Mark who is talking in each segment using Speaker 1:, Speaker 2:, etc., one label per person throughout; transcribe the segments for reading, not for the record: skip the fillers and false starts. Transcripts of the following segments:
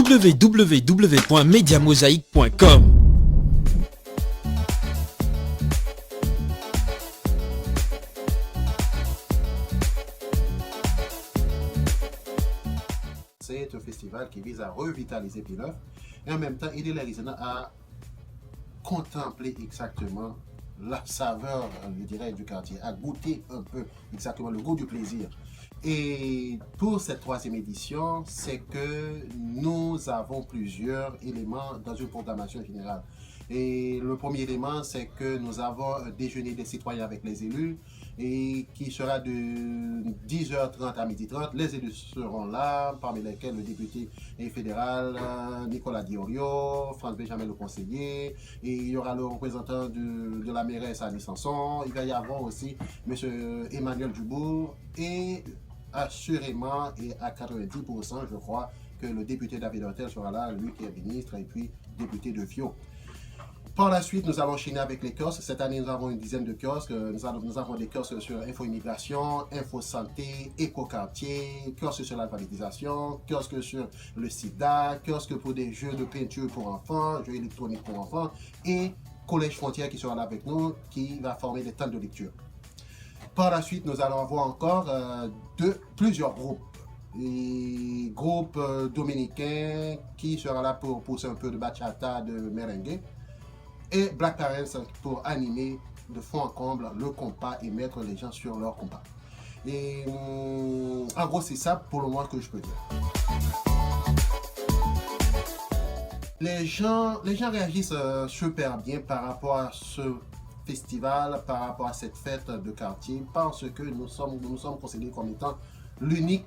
Speaker 1: www.mediamosaic.com.
Speaker 2: C'est un festival qui vise à revitaliser Pléneuf et en même temps aider les résidents à contempler exactement la saveur, je dirais, du quartier, à goûter un peu exactement le goût du plaisir. Et pour cette troisième édition, c'est que nous avons plusieurs éléments dans une programmation générale. Et le premier élément, c'est que nous avons un déjeuner des citoyens avec les élus et qui sera de 10h30 à 12h30. Les élus seront là, parmi lesquels le député fédéral Nicolas Diorio, France Benjamin le conseiller, et il y aura le représentant de la mairesse Annie Sanson, il va y avoir aussi M. Emmanuel Dubourg et assurément et à 90%, je crois, que le député David Hurtel sera là, lui qui est ministre et puis député de Fio. Par la suite, nous allons enchaîner avec les kiosques. Cette année, nous avons une dizaine de kiosques. Nous avons des kiosques sur info-immigration, info-santé, éco-quartier, kiosques sur l'alphabétisation, kiosques sur le sida, kiosques pour des jeux de peinture pour enfants, jeux électroniques pour enfants et Collège Frontière qui sera là avec nous, qui va former des temps de lecture. Par la suite, nous allons avoir encore plusieurs groupes. Et groupe dominicain qui sera là pour pousser un peu de bachata, de merengue. Et Black Parents pour animer de fond en comble le compas et mettre les gens sur leur compas. Et en gros, c'est ça pour le moins que je peux dire. Les gens réagissent super bien par rapport à ce festival, par rapport à cette fête de quartier, parce que nous sommes considérés comme étant l'unique,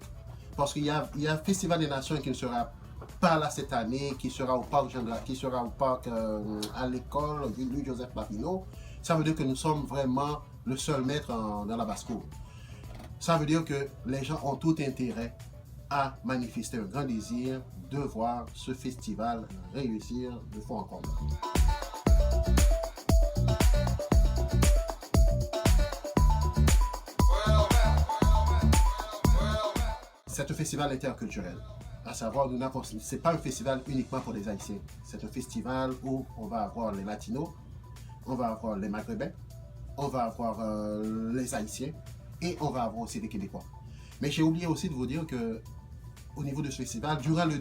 Speaker 2: parce qu'il y a un Festival des Nations qui ne sera pas là cette année, qui sera au parc à l'école Louis-Joseph Papineau. Ça veut dire que nous sommes vraiment le seul maître dans la basse-cour. Ça veut dire que les gens ont tout intérêt à manifester un grand désir de voir ce festival réussir de fond en comble. C'est un festival interculturel. À savoir, ce n'est pas un festival uniquement pour les Haïtiens. C'est un festival où on va avoir les Latinos, on va avoir les Maghrébins, on va avoir les Haïtiens et on va avoir aussi les Québécois. Mais j'ai oublié aussi de vous dire que au niveau de ce festival, durant le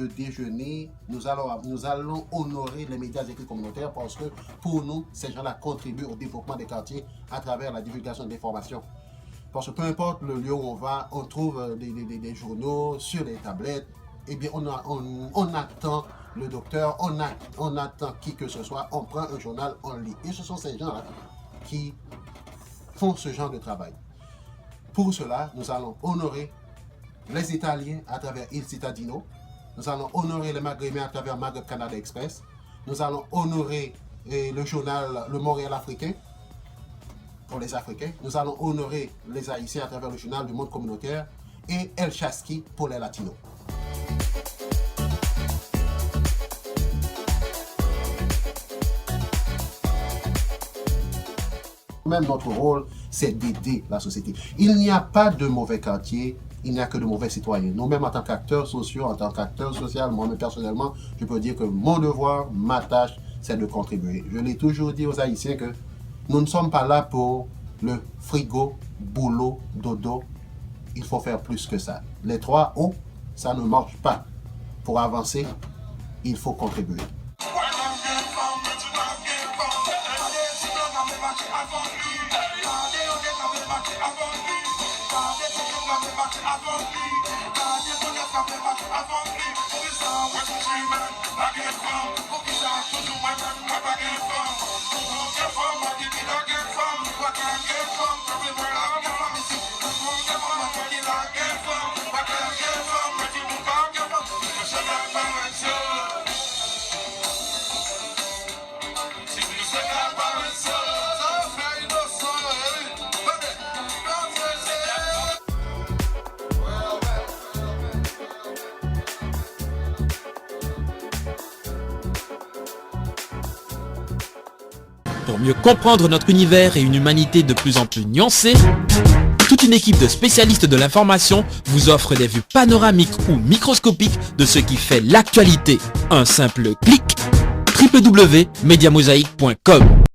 Speaker 2: déjeuner, nous allons honorer les médias écrits communautaires parce que pour nous, ces gens-là contribuent au développement des quartiers à travers la divulgation d'informations. Parce que peu importe le lieu où on va, on trouve des journaux sur les tablettes. Eh bien, on attend le docteur, on attend qui que ce soit, on prend un journal, on lit. Et ce sont ces gens-là qui font ce genre de travail. Pour cela, nous allons honorer les Italiens à travers Il Cittadino. Nous allons honorer les Maghrébins à travers Maghreb Canada Express. Nous allons honorer le journal Le Montréal Africain pour les Africains. Nous allons honorer les Haïtiens à travers le journal du Monde Communautaire et El Chaski pour les Latinos. Même notre rôle, c'est d'aider la société. Il n'y a pas de mauvais quartier, il n'y a que de mauvais citoyens. Nous-mêmes, en tant qu'acteurs sociaux, en tant qu'acteurs sociaux, moi-même personnellement, je peux dire que mon devoir, ma tâche, c'est de contribuer. Je l'ai toujours dit aux Haïtiens que nous ne sommes pas là pour le frigo, boulot, dodo. Il faut faire plus que ça. Les 3 O, ça ne marche pas. Pour avancer, il faut contribuer.
Speaker 1: Pour mieux comprendre notre univers et une humanité de plus en plus nuancée, toute une équipe de spécialistes de l'information vous offre des vues panoramiques ou microscopiques de ce qui fait l'actualité. Un simple clic, www.mediamosaïque.com.